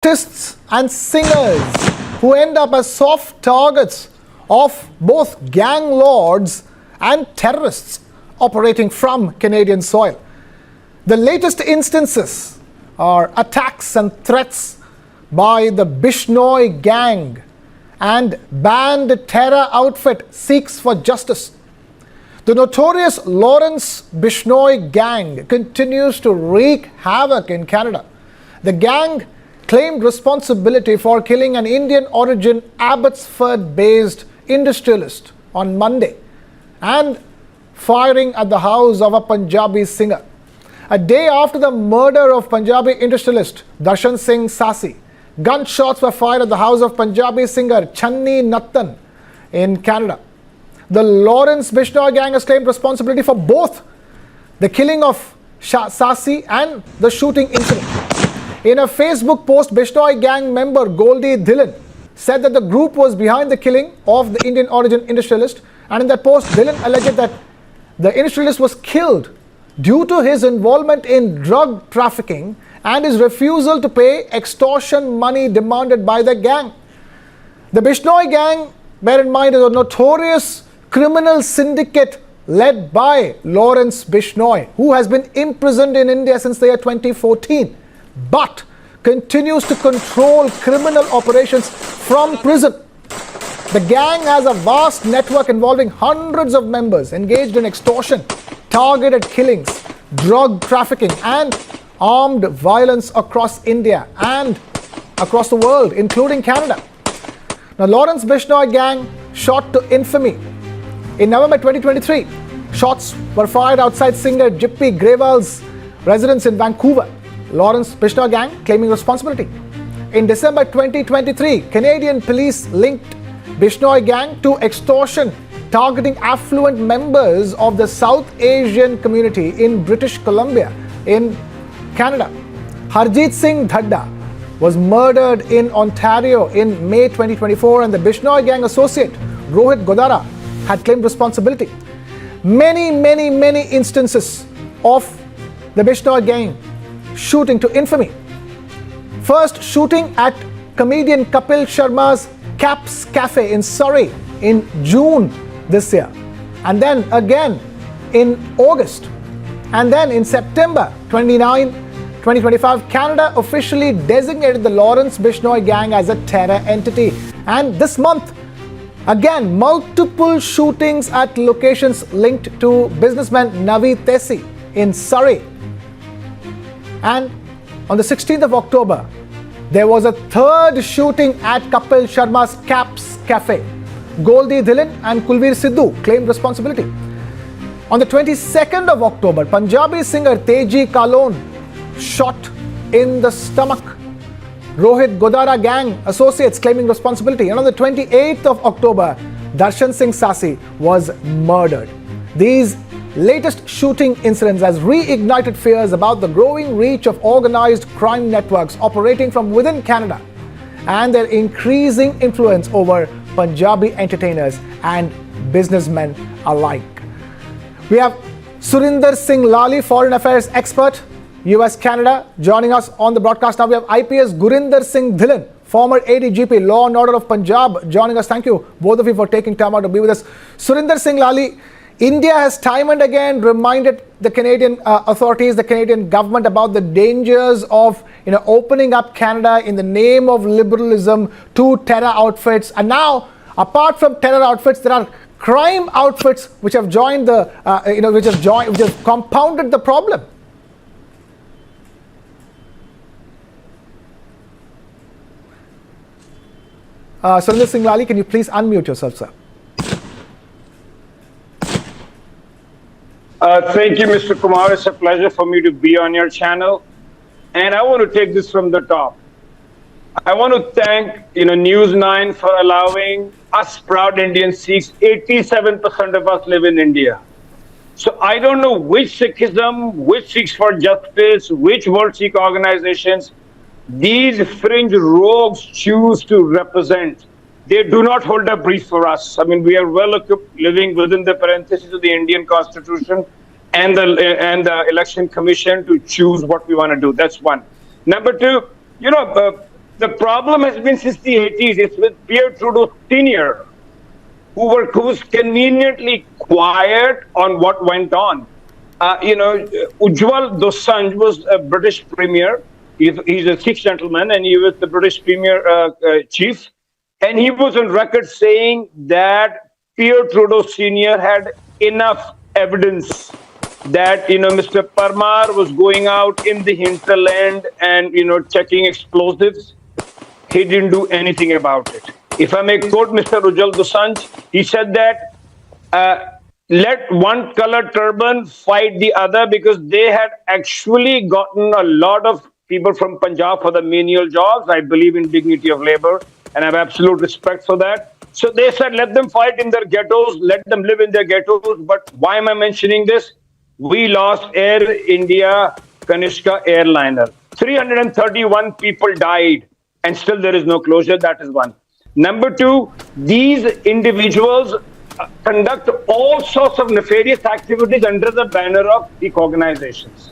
artists and singers who end up as soft targets of both gang lords and terrorists operating from Canadian soil. The latest instances are attacks and threats by the Bishnoi gang and banned terror outfit seeks for justice. The notorious Lawrence Bishnoi gang continues to wreak havoc in Canada. The gang claimed responsibility for killing an Indian-origin Abbotsford-based industrialist on Monday and firing at the house of a Punjabi singer. A day after the murder of Punjabi industrialist Darshan Singh Sasi, gunshots were fired at the house of Punjabi singer Channi Nathan in Canada. The Lawrence Bishnoi gang has claimed responsibility for both the killing of Sasi and the shooting incident. In a Facebook post, Bishnoi gang member Goldie Dhillon said that the group was behind the killing of the Indian origin industrialist, and in that post, Dhillon alleged that the industrialist was killed due to his involvement in drug trafficking and his refusal to pay extortion money demanded by the gang. The Bishnoi gang, bear in mind, is a notorious criminal syndicate led by Lawrence Bishnoi, who has been imprisoned in India since the year 2014, but continues to control criminal operations from prison. The gang has a vast network involving hundreds of members engaged in extortion, targeted killings, drug trafficking, and armed violence across India and across the world, including Canada. Now, Lawrence Bishnoi gang shot to infamy. In November 2023, shots were fired outside singer Jippy Grewal's residence in Vancouver. Lawrence Bishnoi gang claiming responsibility. In December 2023, Canadian police linked Bishnoi gang to extortion targeting affluent members of the South Asian community in British Columbia in Canada. Harjeet Singh Dhadda was murdered in Ontario in May 2024, and the Bishnoi gang associate Rohit Godara had claimed responsibility. Many instances of the Bishnoi gang shooting to infamy. First shooting at comedian Kapil Sharma's Caps Cafe in Surrey in June this year, and then again in August, and then in September 29, 2025, Canada officially designated the Lawrence Bishnoi gang as a terror entity. And this month, again, multiple shootings at locations linked to businessman Navi Tesi in Surrey. And on the 16th of October, there was a third shooting at Kapil Sharma's Caps Cafe. Goldie Dhillon and Kulveer Sidhu claimed responsibility. On the 22nd of October, Punjabi singer Teji Kalon shot in the stomach. Rohit Godara gang associates claiming responsibility. And on the 28th of October, Darshan Singh Sasi was murdered. These latest shooting incidents has reignited fears about the growing reach of organized crime networks operating from within Canada and their increasing influence over Punjabi entertainers and businessmen alike. We have Surinder Singh Lali, Foreign Affairs expert, US Canada, joining us on the broadcast. Now we have IPS Gurinder Singh Dhillon, former ADGP, Law and Order of Punjab, joining us. Thank you, both of you, for taking time out to be with us. Surinder Singh Lali, India has time and again reminded the Canadian authorities, the Canadian government, about the dangers of opening up Canada in the name of liberalism to terror outfits. And now, apart from terror outfits, there are crime outfits which have joined the, which have compounded the problem. Surinder Singh Lali, can you please unmute yourself, sir? Thank you, Mr. Kumar. It's a pleasure for me to be on your channel. And I want to take this from the top. I want to thank News9 for allowing us proud Indian Sikhs. 87% of us live in India. So I don't know which Sikhism, which Sikhs for Justice, which World Sikh organizations these fringe rogues choose to represent. They do not hold a brief for us. I mean, we are well equipped, living within the parentheses of the Indian Constitution and the Election Commission to choose what we want to do. That's one. Number two, The problem has been since the 80s. It's with Pierre Trudeau Sr., who was conveniently quiet on what went on. Ujjwal Dosanjh was a British premier. He's a Sikh gentleman, and he was the British premier chief. And he was on record saying that Pierre Trudeau Sr. had enough evidence that Mr. Parmar was going out in the hinterland and checking explosives. He didn't do anything about it. If I may quote Mr. Ujjwal Dosanjh, he said that let one colored turban fight the other, because they had actually gotten a lot of people from Punjab for the menial jobs. I believe in dignity of labor, and I have absolute respect for that. So they said, let them fight in their ghettos, let them live in their ghettos. But why am I mentioning this? We lost Air India Kanishka airliner. 331 people died, and still there is no closure. That is one. Number two, these individuals conduct all sorts of nefarious activities under the banner of Sikh organizations.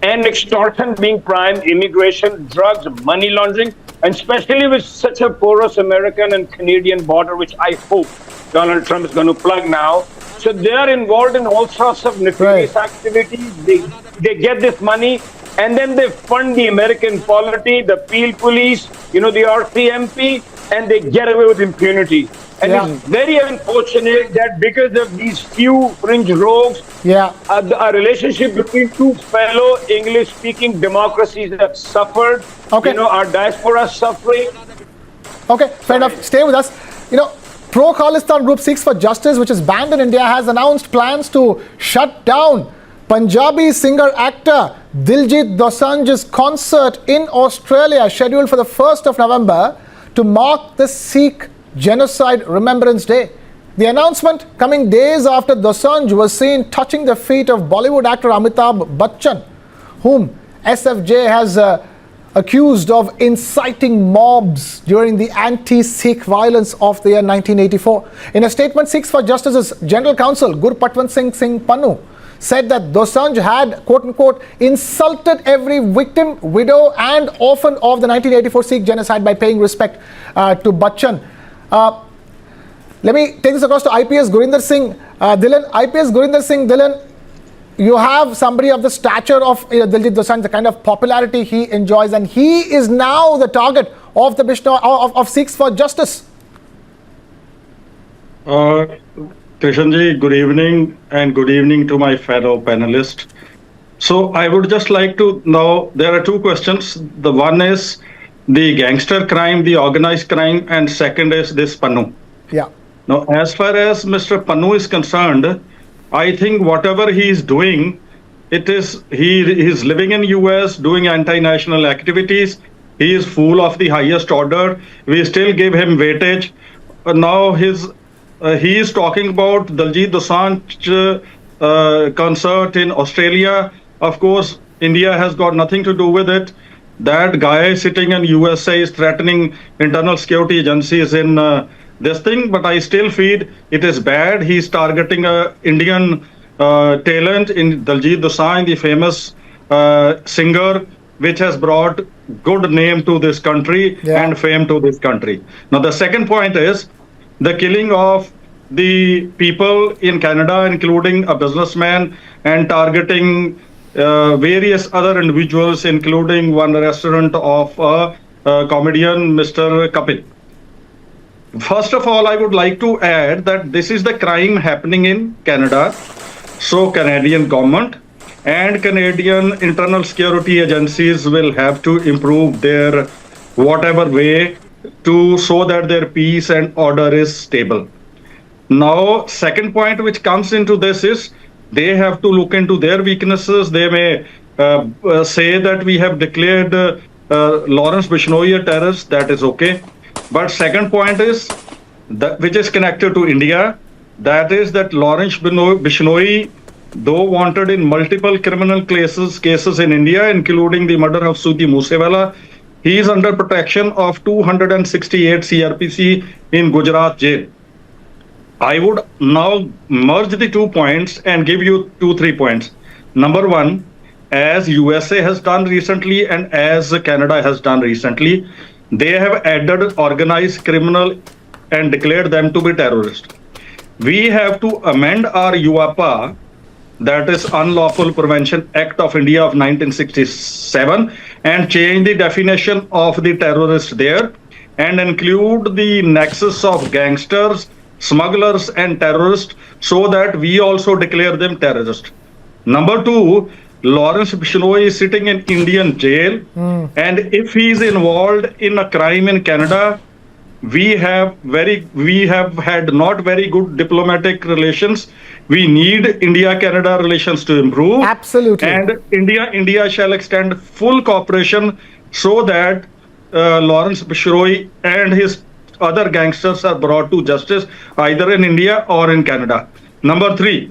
And extortion being prime, immigration, drugs, money laundering, and especially with such a porous American and Canadian border, which I hope Donald Trump is going to plug now. So they are involved in all sorts of nefarious activities. They get this money, and then they fund the American polity, the Peel police, the RCMP, and they get away with impunity. And it's very unfortunate that because of these few fringe rogues, a relationship between two fellow English-speaking democracies have suffered. Okay. Our diaspora is suffering. Okay, fair enough. Stay with us. Pro-Khalistan group Sikhs for Justice, which is banned in India, has announced plans to shut down Punjabi singer-actor Diljit Dosanjh's concert in Australia, scheduled for the 1st of November to mark the Sikh Genocide Remembrance Day. The announcement coming days after Dosanjh was seen touching the feet of Bollywood actor Amitabh Bachchan, whom SFJ has accused of inciting mobs during the anti-Sikh violence of the year 1984. In a statement, Sikhs for Justice's General Counsel Gurpatwant Singh Pannu said that Dosanjh had, quote-unquote, insulted every victim, widow and orphan of the 1984 Sikh genocide by paying respect to Bachchan. Let me take this across to IPS Gurinder Singh Dhillon. IPS Gurinder Singh Dhillon, you have somebody of the stature of Diljit Dosanjh, the kind of popularity he enjoys, and he is now the target of the Bishnoi, of Sikhs for Justice. Krishanji, good evening, and good evening to my fellow panelists. So I would just like to know, there are two questions. The one is the gangster crime, the organized crime, and second is this Pannu. Yeah. Now, as far as Mr. Pannu is concerned, I think whatever he is doing, he is living in US, doing anti-national activities. He is fool of the highest order. We still give him weightage. Now he is talking about Diljit Dosanjh concert in Australia. Of course, India has got nothing to do with it. That guy sitting in USA is threatening internal security agencies in this thing, but I still feel it is bad. He's targeting a Indian talent in Diljit Dosanjh, the famous singer, which has brought good name to this country and fame to this country. Now, the second point is the killing of the people in Canada, including a businessman, and targeting various other individuals, including one restaurant of a comedian, Mr. Kapil. First of all, I would like to add that this is the crime happening in Canada. So Canadian government and Canadian internal security agencies will have to improve their whatever way to so that their peace and order is stable. Now, second point which comes into this is they have to look into their weaknesses. They may say that we have declared Lawrence Bishnoi a terrorist. That is okay. But second point is that which is connected to India. That is that Lawrence Bishnoi, though wanted in multiple criminal cases in India, including the murder of Sudhi Moosewala, he is under protection of 268 CRPC in Gujarat jail. I would now merge the 2 points and give you 2-3 points. Number one, as USA has done recently and as Canada has done recently, They have added organized criminal and declared them to be terrorists. We have to amend our UAPA, that is Unlawful Prevention Act of India of 1967, and change the definition of the terrorist there and include the nexus of gangsters, smugglers, and terrorists so that we also declare them terrorists. Number two, Lawrence Bishnoi is sitting in Indian jail, and if he is involved in a crime in Canada, we have had not very good diplomatic relations. We need India-Canada relations to improve. Absolutely. And India shall extend full cooperation so that Lawrence Bishnoi and his other gangsters are brought to justice either in India or in Canada. Number three,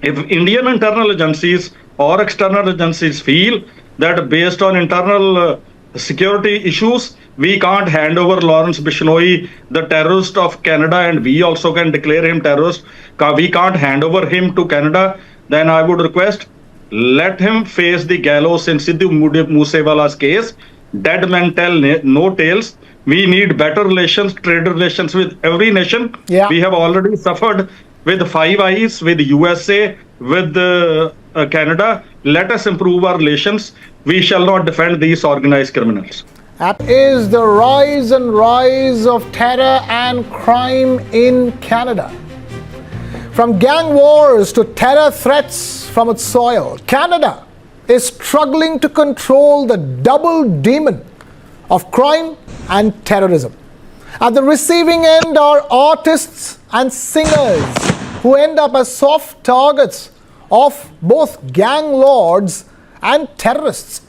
if Indian internal agencies or external agencies feel that based on internal security issues, we can't hand over Lawrence Bishnoi, the terrorist of Canada, and we also can declare him terrorist, we can't hand over him to Canada, then I would request, let him face the gallows in Sidhu Moosewala's case. Dead men tell no tales. We need better relations, trade relations with every nation. Yeah. We have already suffered with Five Eyes, with USA, with Canada. Let us improve our relations. We shall not defend these organized criminals. Is the rise and rise of terror and crime in Canada. From gang wars to terror threats from its soil, Canada is struggling to control the double demon of crime and terrorism. At the receiving end are artists and singers who end up as soft targets of both gang lords and terrorists